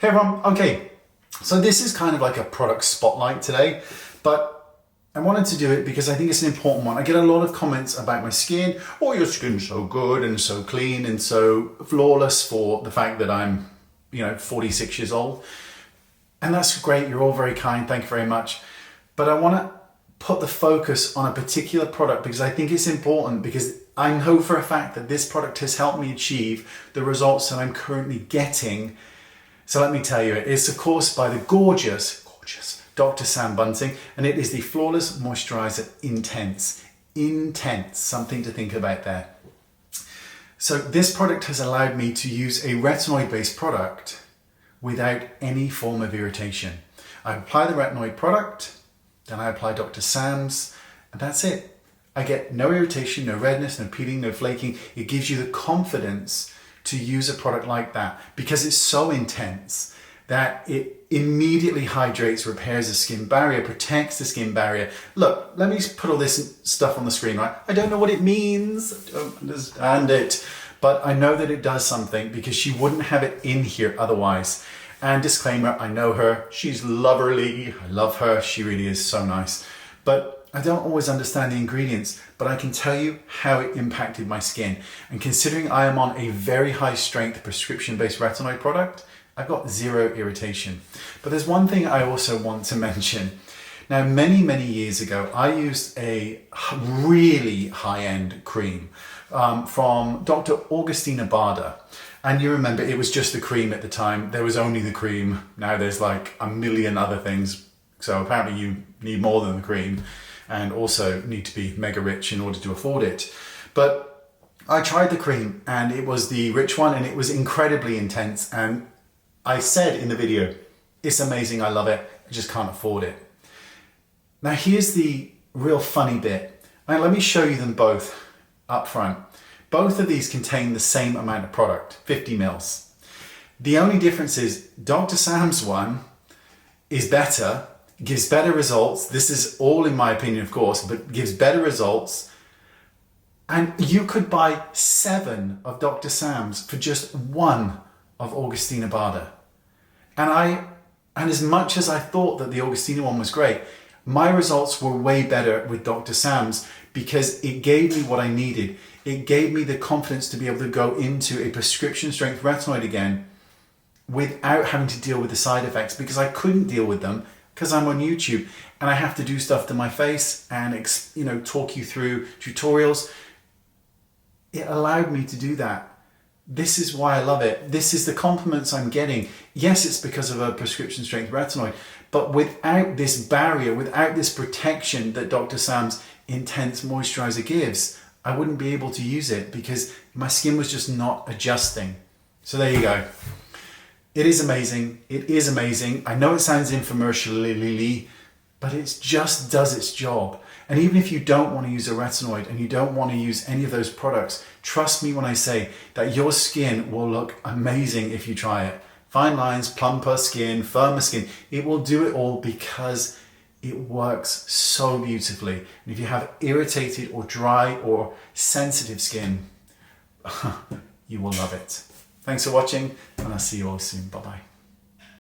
Hey everyone, okay, so this is kind of like a product spotlight today, but I wanted to do it because I think it's an important one. I get a lot of comments about my skin. Oh, your skin's so good and so clean and so flawless for the fact that I'm, 46 years old. And that's great, you're all very kind, thank you very much. But I want to put the focus on a particular product because I think it's important, because I know for a fact that this product has helped me achieve the results that I'm currently getting. So let me tell you, it is of course by the gorgeous Dr. Sam Bunting, and it is the Flawless Moisturiser Intense. Intense, something to think about there. So this product has allowed me to use a retinoid-based product without any form of irritation. I apply the retinoid product, then I apply Dr. Sam's, and that's it. I get no irritation, no redness, no peeling, no flaking. It gives you the confidence to use a product like that because it's so intense that it immediately hydrates, repairs the skin barrier, protects the skin barrier. Look, let me put all this stuff on the screen, right? I don't know what it means, I don't understand it, but I know that it does something because she wouldn't have it in here otherwise. And disclaimer, I know her, she's loverly, I love her, she really is so nice. But I don't always understand the ingredients, but I can tell you how it impacted my skin. And considering I am on a very high strength prescription-based retinoid product, I've got zero irritation. But there's one thing I also want to mention. Now, many years ago, I used a really high-end cream from Dr. Augustinus. And you remember, it was just the cream at the time. There was only the cream. Now there's like a million other things. So apparently you need more than the cream, and also need to be mega rich in order to afford it. But I tried the cream and it was the rich one and it was incredibly intense. And I said in the video, it's amazing, I love it, I just can't afford it. Now here's the real funny bit. Now let me show you them both up front. Both of these contain the same amount of product, 50 mils. The only difference is Dr. Sam's one is better, gives better results. This is all in my opinion, of course, but gives better results. And you could buy 7 of Dr. Sam's for just 1 of Augustinus. And as much as I thought that the Augustinus one was great, my results were way better with Dr. Sam's because it gave me what I needed. It gave me the confidence to be able to go into a prescription strength retinoid again without having to deal with the side effects, because I couldn't deal with them because I'm on YouTube and I have to do stuff to my face and talk you through tutorials. It allowed me to do that. This is why I love it. This is the compliments I'm getting. Yes, it's because of a prescription strength retinoid, but without this barrier, without this protection that Dr. Sam's Intense Moisturiser gives, I wouldn't be able to use it because my skin was just not adjusting. So there you go. It is amazing. It is amazing. I know it sounds infomercially, but it just does its job. And even if you don't want to use a retinoid and you don't want to use any of those products, trust me when I say that your skin will look amazing if you try it. Fine lines, plumper skin, firmer skin, it will do it all because it works so beautifully. And if you have irritated or dry or sensitive skin, you will love it. Thanks for watching, and I'll see you all soon. Bye-bye.